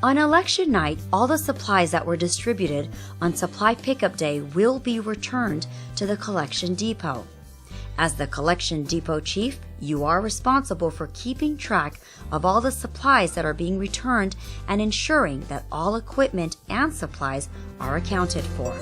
On election night, all the supplies that were distributed on supply pickup day will be returned to the collection depot. As the collection depot chief, you are responsible for keeping track of all the supplies that are being returned and ensuring that all equipment and supplies are accounted for.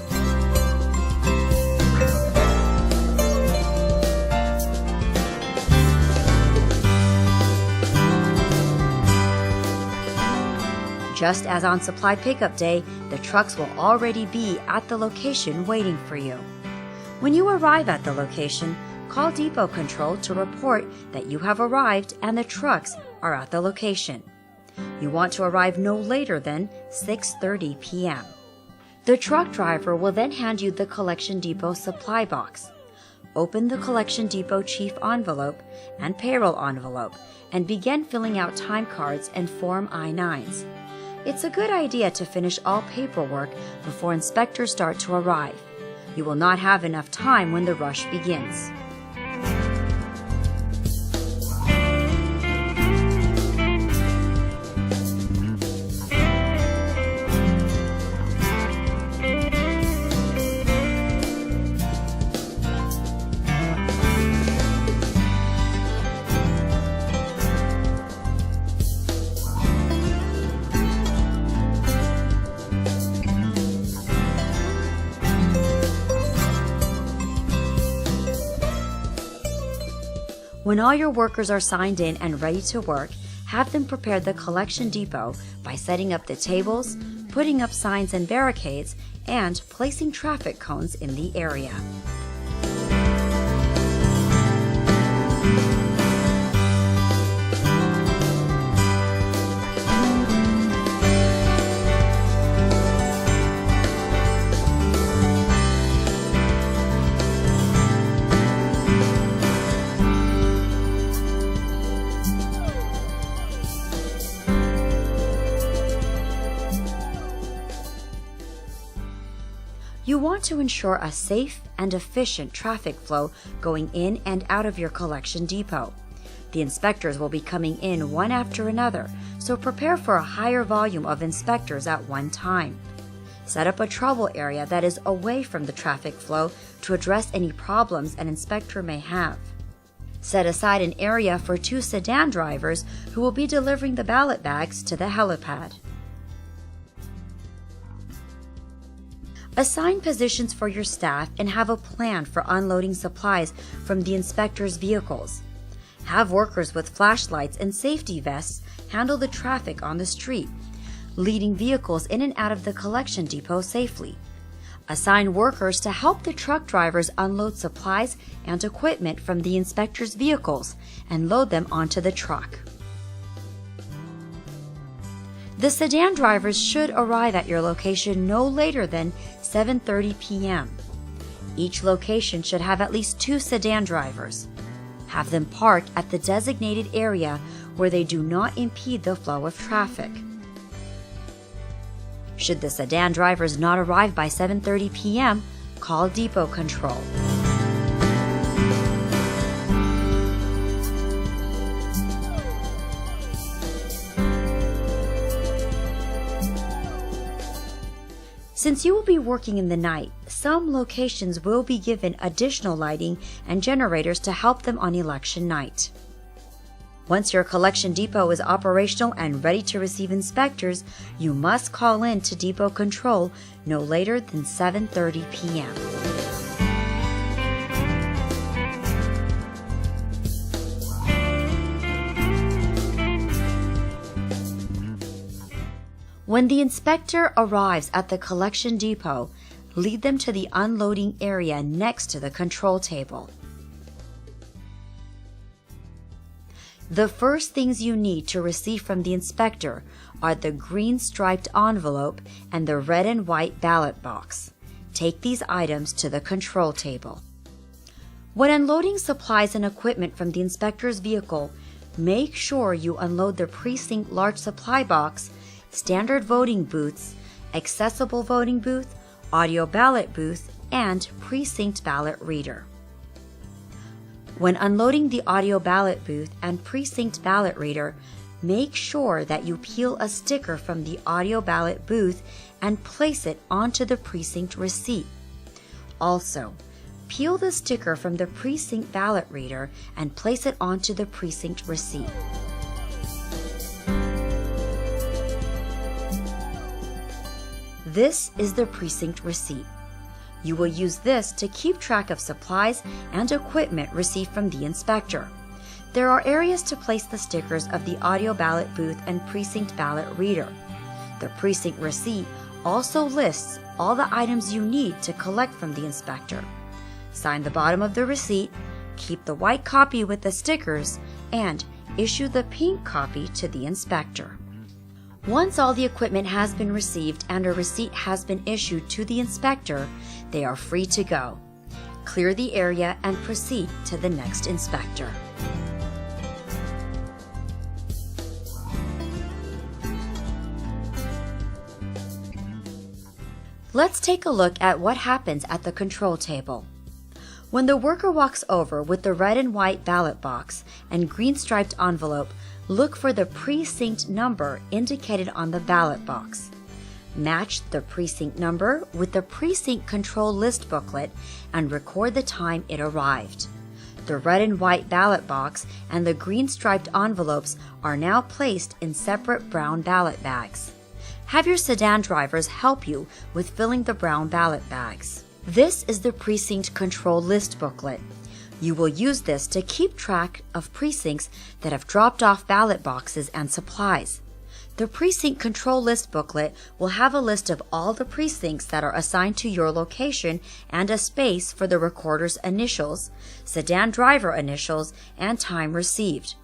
Just as on supply pickup day, the trucks will already be at the location waiting for you. When you arrive at the location, call Depot Control to report that you have arrived and the trucks are at the location. You want to arrive no later than 6:30 p.m. The truck driver will then hand you the collection depot supply box. Open the collection depot chief envelope and payroll envelope and begin filling out time cards and Form I-9s. It's a good idea to finish all paperwork before inspectors start to arrive. You will not have enough time when the rush begins. When all your workers are signed in and ready to work, have them prepare the collection depot by setting up the tables, putting up signs and barricades, and placing traffic cones in the area. You want to ensure a safe and efficient traffic flow going in and out of your collection depot. The inspectors will be coming in one after another, so prepare for a higher volume of inspectors at one time. Set up a trouble area that is away from the traffic flow to address any problems an inspector may have. Set aside an area for 2 sedan drivers who will be delivering the ballot bags to the helipad. Assign positions for your staff and have a plan for unloading supplies from the inspectors' vehicles. Have workers with flashlights and safety vests handle the traffic on the street, leading vehicles in and out of the collection depot safely. Assign workers to help the truck drivers unload supplies and equipment from the inspectors' vehicles and load them onto the truck. The sedan drivers should arrive at your location no later than 7:30 p.m. Each location should have at least 2 sedan drivers. Have them park at the designated area where they do not impede the flow of traffic. Should the sedan drivers not arrive by 7:30 p.m., call Depot Control. Since you will be working in the night, some locations will be given additional lighting and generators to help them on election night. Once your collection depot is operational and ready to receive inspectors, you must call in to Depot Control no later than 7:30 p.m. When the inspector arrives at the collection depot, lead them to the unloading area next to the control table. The first things you need to receive from the inspector are the green striped envelope and the red and white ballot box. Take these items to the control table. When unloading supplies and equipment from the inspector's vehicle, make sure you unload the precinct large supply box, standard voting booths, accessible voting booth, audio ballot booth, and precinct ballot reader. When unloading the audio ballot booth and precinct ballot reader, make sure that you peel a sticker from the audio ballot booth and place it onto the precinct receipt. Also, peel the sticker from the precinct ballot reader and place it onto the precinct receipt. This is the precinct receipt. You will use this to keep track of supplies and equipment received from the inspector. There are areas to place the stickers of the audio ballot booth and precinct ballot reader. The precinct receipt also lists all the items you need to collect from the inspector. Sign the bottom of the receipt, keep the white copy with the stickers, and issue the pink copy to the inspector. Once all the equipment has been received and a receipt has been issued to the inspector, they are free to go. Clear the area and proceed to the next inspector. Let's take a look at what happens at the control table. When the worker walks over with the red and white ballot box and green striped envelope, look for the precinct number indicated on the ballot box. Match the precinct number with the precinct control list booklet and record the time it arrived. The red and white ballot box and the green striped envelopes are now placed in separate brown ballot bags. Have your sedan drivers help you with filling the brown ballot bags. This is the precinct control list booklet. You will use this to keep track of precincts that have dropped off ballot boxes and supplies. The precinct control list booklet will have a list of all the precincts that are assigned to your location and a space for the recorder's initials, sedan driver initials, and time received.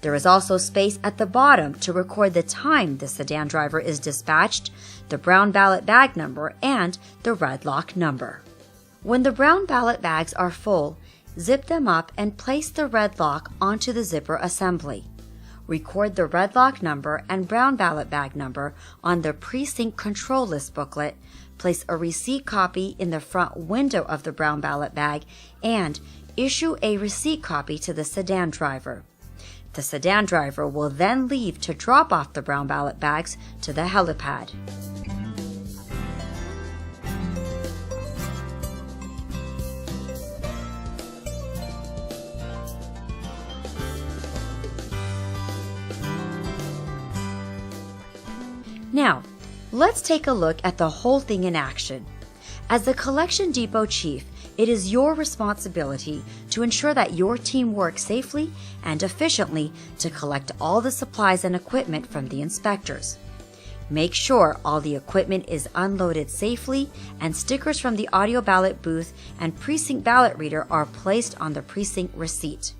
There is also space at the bottom to record the time the sedan driver is dispatched, the brown ballot bag number, and the red lock number. When the brown ballot bags are full, zip them up and place the red lock onto the zipper assembly. Record the red lock number and brown ballot bag number on the precinct control list booklet, place a receipt copy in the front window of the brown ballot bag, and issue a receipt copy to the sedan driver. The sedan driver will then leave to drop off the brown ballot bags to the helipad. Now, let's take a look at the whole thing in action. As the collection depot chief, it is your responsibility to ensure that your team works safely and efficiently to collect all the supplies and equipment from the inspectors. Make sure all the equipment is unloaded safely and stickers from the audio ballot booth and precinct ballot reader are placed on the precinct receipt.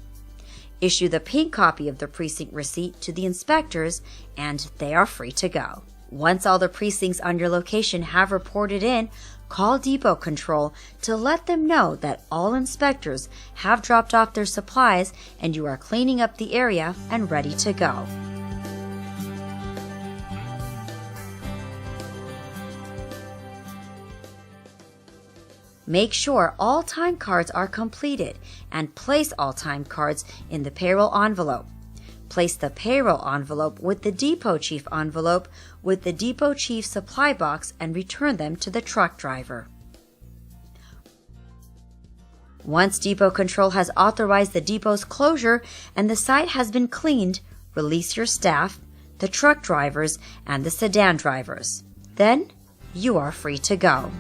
Issue the pink copy of the precinct receipt to the inspectors and they are free to go. Once all the precincts on your location have reported in, call Depot Control to let them know that all inspectors have dropped off their supplies and you are cleaning up the area and ready to go. Make sure all time cards are completed and place all time cards in the payroll envelope. Place the payroll envelope with the depot chief envelope with the depot chief supply box and return them to the truck driver. Once Depot Control has authorized the depot's closure and the site has been cleaned, release your staff, the truck drivers, and the sedan drivers. Then you are free to go.